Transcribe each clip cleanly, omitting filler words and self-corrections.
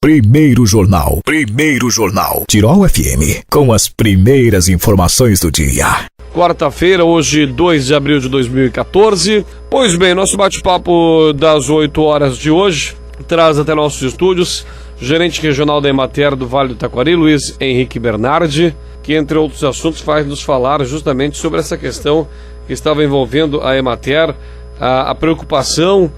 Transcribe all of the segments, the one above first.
Primeiro Jornal. Tirol FM, com as primeiras informações do dia. Quarta-feira, hoje 2 de abril de 2014. Pois bem, nosso bate-papo das 8 horas de hoje traz até nossos estúdios gerente regional da Emater do Vale do Taquari, Luiz Henrique Bernardi, que entre outros assuntos vai nos falar justamente sobre essa questão que estava envolvendo a Emater, a preocupação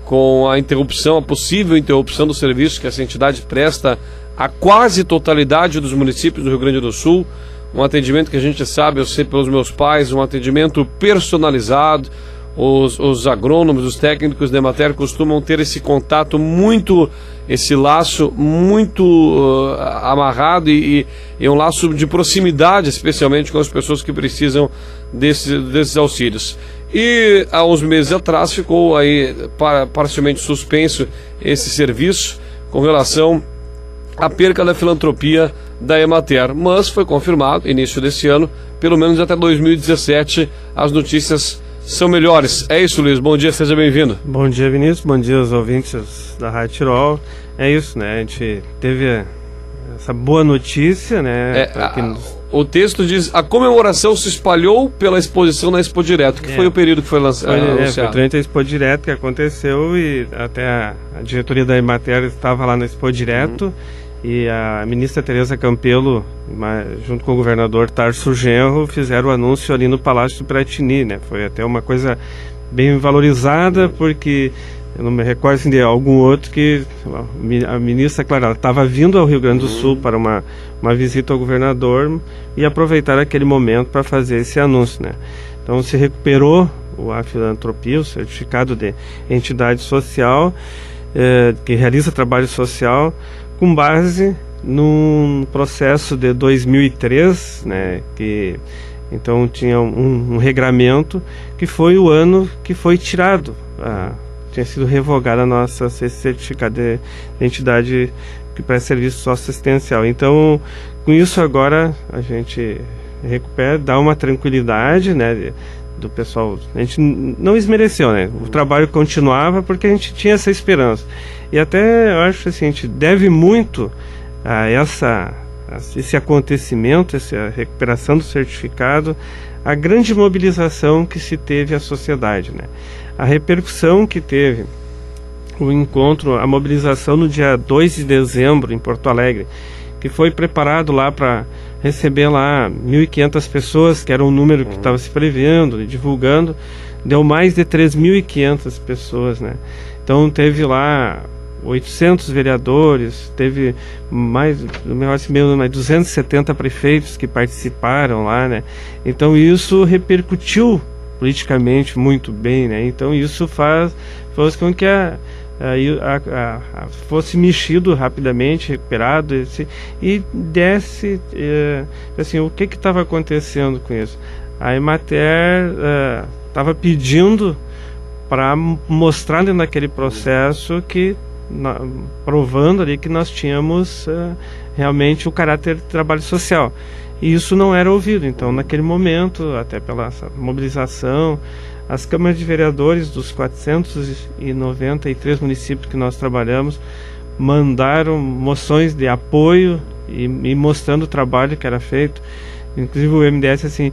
com a interrupção, a possível interrupção do serviço que essa entidade presta a quase totalidade dos municípios do Rio Grande do Sul. Um atendimento que a gente sabe, eu sei pelos meus pais, um atendimento personalizado. Os agrônomos, os técnicos da Emater costumam ter esse contato muito, esse laço muito amarrado e um laço de proximidade, especialmente com as pessoas que precisam desses auxílios. E há uns meses atrás ficou aí parcialmente suspenso esse serviço com relação à perca da filantropia da Emater, mas foi confirmado, início desse ano, pelo menos até 2017, as notícias são melhores. É isso, Luiz. Bom dia, seja bem-vindo. Bom dia, Vinícius. Bom dia aos ouvintes da Rádio Tirol. É isso, né? A gente teve essa boa notícia, né? O texto diz: a comemoração se espalhou pela exposição na Expo Direto, que foi o período que foi lançado. Foi durante a Expo Direto que aconteceu e até a diretoria da Emater estava lá na Expo Direto. E a ministra Tereza Campelo, junto com o governador Tarso Genro, fizeram o anúncio ali no Palácio do Piratini, né? Foi até uma coisa bem valorizada, porque eu não me recordo assim, de algum outro que a ministra, claro, ela estava vindo ao Rio Grande do Sul para uma visita ao governador e aproveitar aquele momento para fazer esse anúncio, né? Então se recuperou a filantropia, o certificado de entidade social que realiza trabalho social, com base num processo de 2003, né, que então tinha um regramento que foi o ano que foi tirado, tinha sido revogada a nossa certificado de entidade que presta serviço socioassistencial. Então, com isso agora a gente recupera, dá uma tranquilidade, né, do pessoal. A gente não esmereceu, né? O trabalho continuava porque a gente tinha essa esperança. E até eu acho assim, a gente deve muito a esse acontecimento, essa recuperação do certificado, a grande mobilização que se teve à sociedade, né? A repercussão que teve o encontro, a mobilização no dia 2 de dezembro em Porto Alegre, que foi preparado lá para receber lá 1.500 pessoas, que era um número que estava se prevendo e divulgando, deu mais de 3.500 pessoas, né? Então teve lá 800 vereadores, teve mais 270 prefeitos que participaram lá, né? Então isso repercutiu politicamente muito bem, né? Então isso faz com que fosse mexido rapidamente, recuperado e desse assim, o que estava acontecendo com isso? A Emater estava pedindo para mostrar dentro daquele processo que provando ali que nós tínhamos realmente o caráter de trabalho social, e isso não era ouvido. Então naquele momento, até pela mobilização, as câmaras de vereadores dos 493 municípios que nós trabalhamos mandaram moções de apoio e mostrando o trabalho que era feito. Inclusive o MDS assim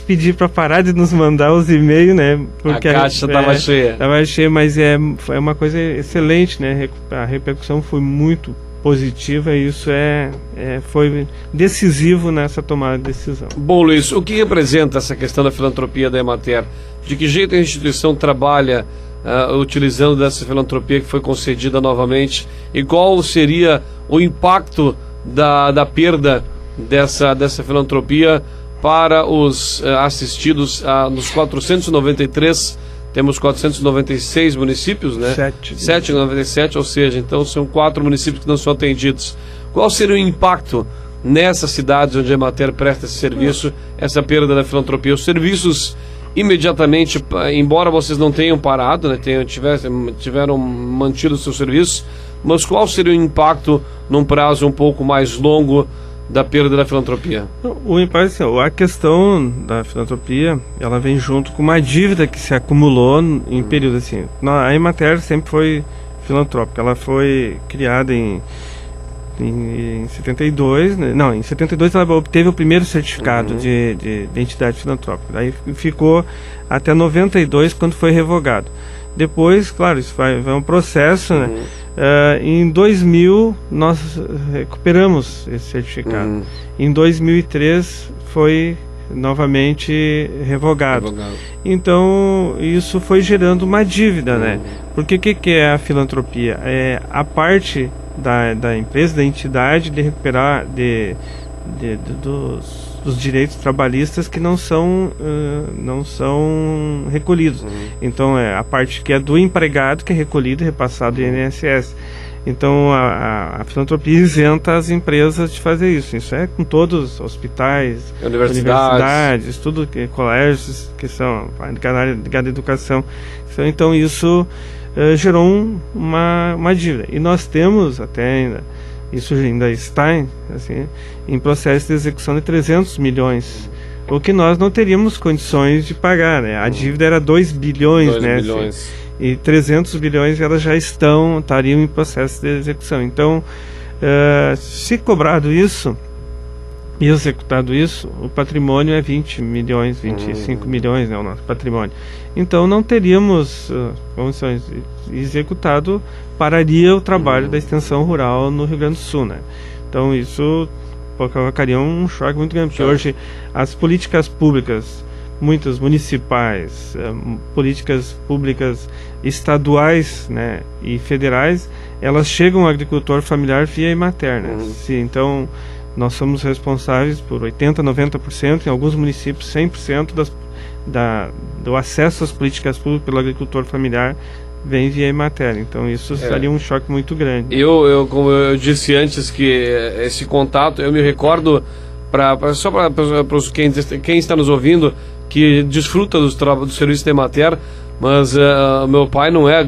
pedir para parar de nos mandar os e-mails, né? Porque a caixa estava cheia. Estava cheia, mas foi uma coisa excelente, né? A repercussão foi muito positiva e isso foi decisivo nessa tomada de decisão. Bom, Luiz, o que representa essa questão da filantropia da Emater? De que jeito a instituição trabalha utilizando dessa filantropia que foi concedida novamente? E qual seria o impacto da perda dessa filantropia para os assistidos nos 493, temos 496 municípios, né? 797, ou seja, então são 4 municípios que não são atendidos. Qual seria o impacto nessas cidades onde a Emater presta esse serviço, essa perda da filantropia? Os serviços imediatamente, embora vocês não tenham parado, né, tiveram mantido os seus serviços, mas qual seria o impacto num prazo um pouco mais longo da perda da filantropia? O impacto, assim, a questão da filantropia, ela vem junto com uma dívida que se acumulou em período assim. A Emater sempre foi filantrópica. Ela foi criada em 72, né? Não, em 72 ela obteve o primeiro certificado de entidade filantrópica. Daí ficou até 92, quando foi revogado. Depois, claro, isso vai um processo, né? Em 2000 nós recuperamos esse certificado. Em 2003 foi novamente revogado. Então isso foi gerando uma dívida, né? Porque o que é a filantropia? É a parte da empresa, da entidade, de recuperar dos direitos trabalhistas que não são recolhidos. Então é a parte que é do empregado, que é recolhido e repassado do INSS. Então a filantropia isenta as empresas de fazer isso. Isso é com todos os hospitais, universidades, tudo que colégios que são ligados à educação. Então isso gerou uma dívida. E nós temos até ainda, isso ainda está em processo de execução de 300 milhões, o que nós não teríamos condições de pagar, né? A dívida era 2 bilhões, 2 né? Bilhões. E 300 bilhões elas já estariam em processo de execução. Então, se cobrado isso e executado isso, o patrimônio é 20 milhões, 25 milhões, né, o nosso patrimônio. Então não teríamos condições executado, pararia o trabalho da extensão rural no Rio Grande do Sul, né? Então isso provocaria um choque muito grande, porque hoje as políticas públicas, muitas municipais, políticas públicas estaduais, né, e federais, elas chegam ao agricultor familiar via Emater, né? Então nós somos responsáveis por 80%, 90%, em alguns municípios 100% do acesso às políticas públicas pelo agricultor familiar vem via Emater. Então isso seria um choque muito grande. Como eu disse antes, que esse contato, eu me recordo, só para quem está nos ouvindo, que desfruta do serviço da Emater, mas meu pai não é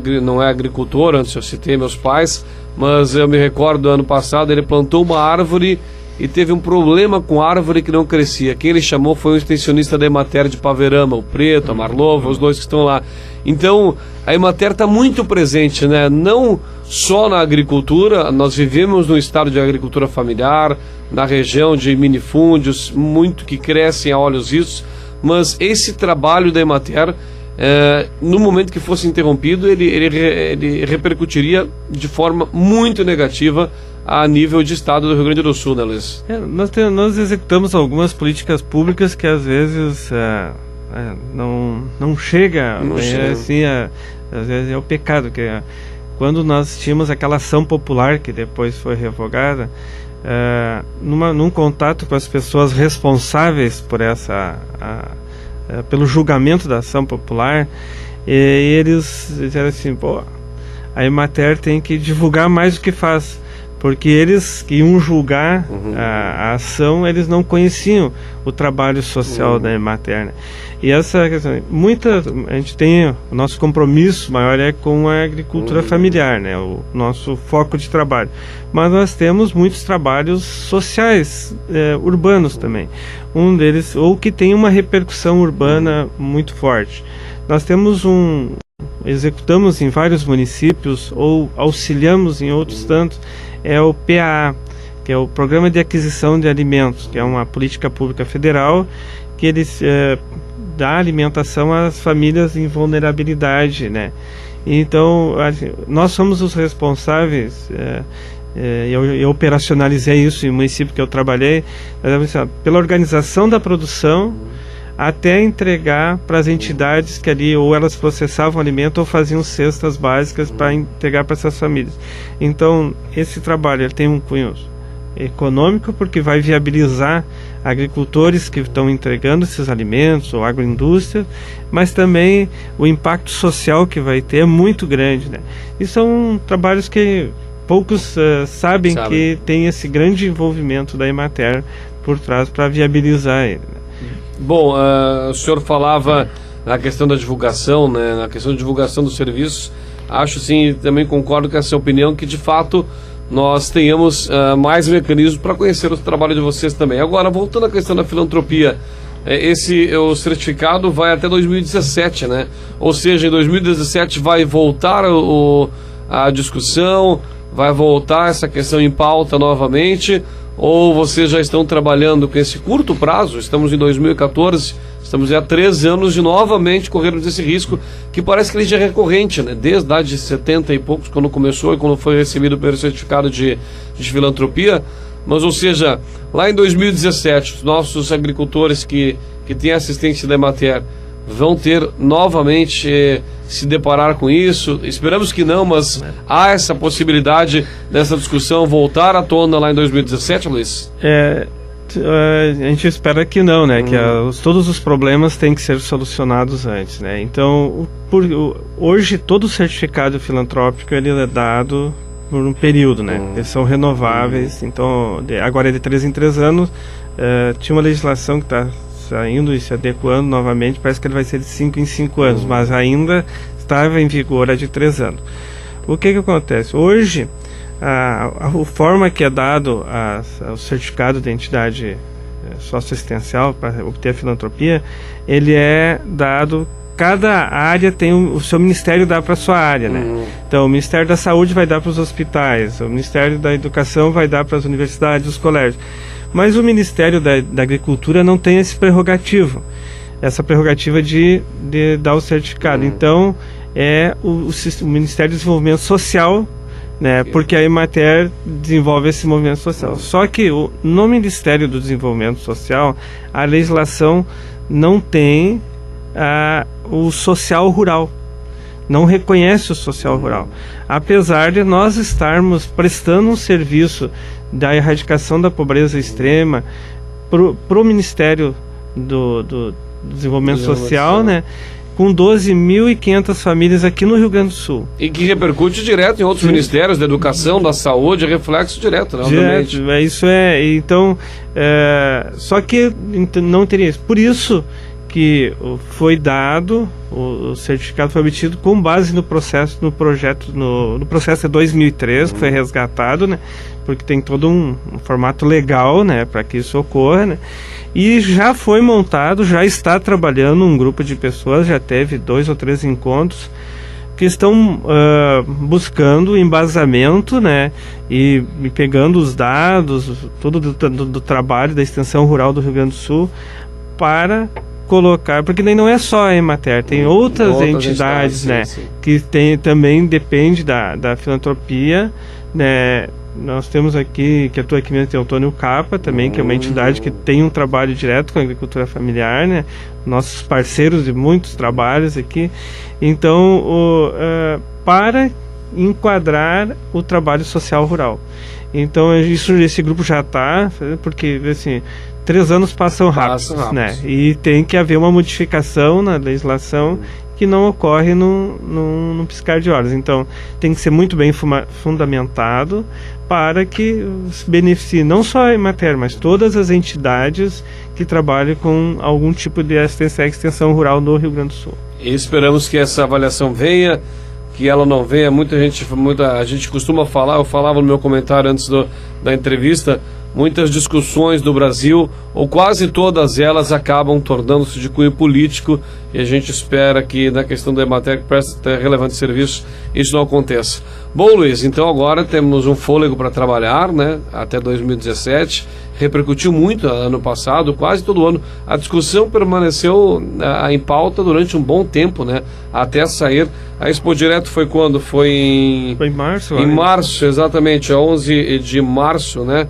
agricultor, antes eu citei meus pais, mas eu me recordo, ano passado, ele plantou uma árvore e teve um problema com a árvore que não crescia. Quem ele chamou foi um extensionista da Emater de Paverama, o Preto, a Marlova, os dois que estão lá. Então, a Emater está muito presente, né? Não só na agricultura, nós vivemos num estado de agricultura familiar, na região de minifúndios, muito que crescem a olhos vistos, mas esse trabalho da Emater, no momento que fosse interrompido, ele repercutiria de forma muito negativa a nível de estado do Rio Grande do Sul, né, Luiz? Nós executamos algumas políticas públicas que às vezes não chega, assim, às vezes é o pecado, que quando nós tínhamos aquela ação popular que depois foi revogada, num contato com as pessoas responsáveis por pelo julgamento da ação popular, e eles disseram assim, a Emater tem que divulgar mais o que faz, porque eles que iam julgar a ação, eles não conheciam o trabalho social da Emater, né? E essa questão, a gente tem, o nosso compromisso maior é com a agricultura familiar, né? O nosso foco de trabalho. Mas nós temos muitos trabalhos sociais, urbanos também. Um deles, ou que tem uma repercussão urbana muito forte. Nós temos executamos em vários municípios, ou auxiliamos em outros tantos, é o PAA, que é o Programa de Aquisição de Alimentos, que é uma política pública federal que eles dá alimentação às famílias em vulnerabilidade, né? Então, nós somos os responsáveis, eu operacionalizei isso em município que eu trabalhei, pela organização da produção, até entregar para as entidades que ali ou elas processavam alimento ou faziam cestas básicas para entregar para essas famílias. Então, esse trabalho ele tem um cunho econômico, porque vai viabilizar agricultores que estão entregando esses alimentos, ou agroindústria, mas também o impacto social que vai ter é muito grande, né? E são trabalhos que poucos sabem que tem esse grande envolvimento da Emater por trás para viabilizar ele, né? Bom, o senhor falava na questão da divulgação, né, na questão da divulgação dos serviços. Acho sim, também concordo com essa opinião, que de fato nós tenhamos mais mecanismos para conhecer o trabalho de vocês também. Agora, voltando à questão da filantropia, o certificado vai até 2017, né? Ou seja, em 2017 vai voltar a discussão? Vai voltar essa questão em pauta novamente? Ou vocês já estão trabalhando com esse curto prazo? Estamos em 2014, estamos há 3 anos de novamente corrermos esse risco, que parece que ele já é recorrente, né? Desde a de 70 e poucos, quando começou e quando foi recebido o primeiro certificado de filantropia. Mas, ou seja, lá em 2017, os nossos agricultores que têm assistência da Emater vão ter novamente se deparar com isso. Esperamos que não, mas há essa possibilidade dessa discussão voltar à tona lá em 2017, Luiz? A gente espera que não, né? Que todos os problemas têm que ser solucionados antes, né? Então, hoje todo o certificado filantrópico ele é dado por um período, né? Eles são renováveis, então agora é de 3 em 3 anos. Tinha uma legislação que está saindo e se adequando novamente, parece que ele vai ser de 5 em 5 anos, mas ainda estava em vigor a de 3 anos. O que acontece? Hoje, a forma que é dado o certificado de entidade socioassistencial para obter a filantropia, ele é dado, cada área tem o seu ministério dá para a sua área, né? Então, o Ministério da Saúde vai dar para os hospitais, o Ministério da Educação vai dar para as universidades, os colégios. Mas o Ministério da Agricultura não tem essa prerrogativa de dar o certificado. Então, é o Ministério do Desenvolvimento Social, né? Porque a Emater desenvolve esse movimento social. Só que no Ministério do Desenvolvimento Social, a legislação não tem o social rural. Não reconhece o social rural. Apesar de nós estarmos prestando um serviço da erradicação da pobreza extrema pro Ministério do Desenvolvimento Social, né? Com 12.500 famílias aqui no Rio Grande do Sul. E que repercute direto em outros ministérios, da educação, da saúde, reflexo direto, né? Direto, isso então, só que não teria isso. Por isso que foi dado, o certificado foi obtido com base no processo, no processo de 2003, que foi resgatado, né? Porque tem todo um formato legal, né, para que isso ocorra, né? E já foi montado, já está trabalhando um grupo de pessoas, já teve 2 ou 3 encontros, que estão buscando embasamento, né, e pegando os dados, todo do trabalho da Extensão Rural do Rio Grande do Sul, para colocar, porque daí não é só a Emater, tem outras entidades, né, sim. Que também depende da filantropia, né. Nós temos aqui, que atua aqui mesmo, tem o Antônio Capa também, que é uma entidade que tem um trabalho direto com a agricultura familiar, né? Nossos parceiros de muitos trabalhos aqui. Então, para enquadrar o trabalho social rural. Então, esse grupo já está, porque, assim, 3 anos passam rápido, né? E tem que haver uma modificação na legislação que não ocorre num piscar de olhos. Então, tem que ser muito bem fundamentado para que beneficie não só a Emater, mas todas as entidades que trabalham com algum tipo de assistência à extensão rural no Rio Grande do Sul. E esperamos que essa avaliação venha, que ela não venha. A gente costuma falar, eu falava no meu comentário antes da entrevista, muitas discussões do Brasil, ou quase todas elas, acabam tornando-se de cunho político, e a gente espera que na questão da Emater, que presta relevante serviço, isso não aconteça. Bom, Luiz, então agora temos um fôlego para trabalhar, né, até 2017, repercutiu muito ano passado, quase todo ano, a discussão permaneceu em pauta durante um bom tempo, né, até sair. A Expo Direto foi quando? Foi em março? Em março, exatamente, 11 de março, né?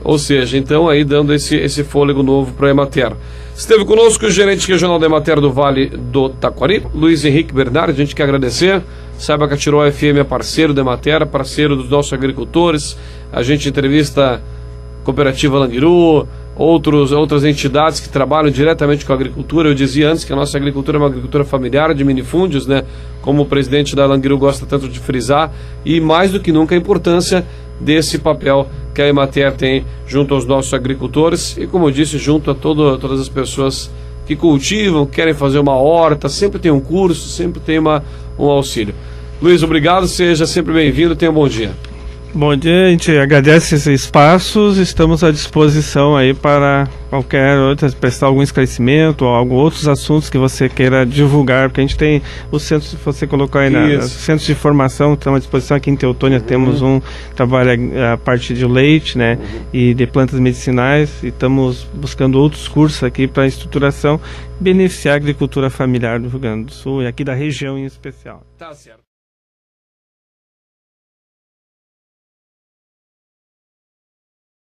Ou seja, então aí dando esse fôlego novo para a Emater. Esteve conosco o gerente regional da Emater do Vale do Taquari, Luiz Henrique Bernardi. A gente quer agradecer. Saiba que a Tirol FM é parceiro da Emater, parceiro dos nossos agricultores. A gente entrevista a Cooperativa Languiru, outras entidades que trabalham diretamente com a agricultura. Eu dizia antes que a nossa agricultura é uma agricultura familiar de minifúndios, né? Como o presidente da Languiru gosta tanto de frisar, e mais do que nunca a importância desse papel que a Emater tem junto aos nossos agricultores e, como eu disse, junto a todas as pessoas que cultivam, querem fazer uma horta, sempre tem um curso, sempre tem um auxílio. Luiz, obrigado, seja sempre bem-vindo, tenha um bom dia. Bom dia, a gente agradece esses espaços, estamos à disposição aí para qualquer outra, prestar algum esclarecimento ou outros assuntos que você queira divulgar, porque a gente tem os centros, se você colocar aí centros de formação, estamos à disposição. Aqui em Teutônia temos um trabalho a parte de leite, né, e de plantas medicinais, e estamos buscando outros cursos aqui para estruturação, beneficiar a agricultura familiar do Rio Grande do Sul e aqui da região em especial. Tá certo.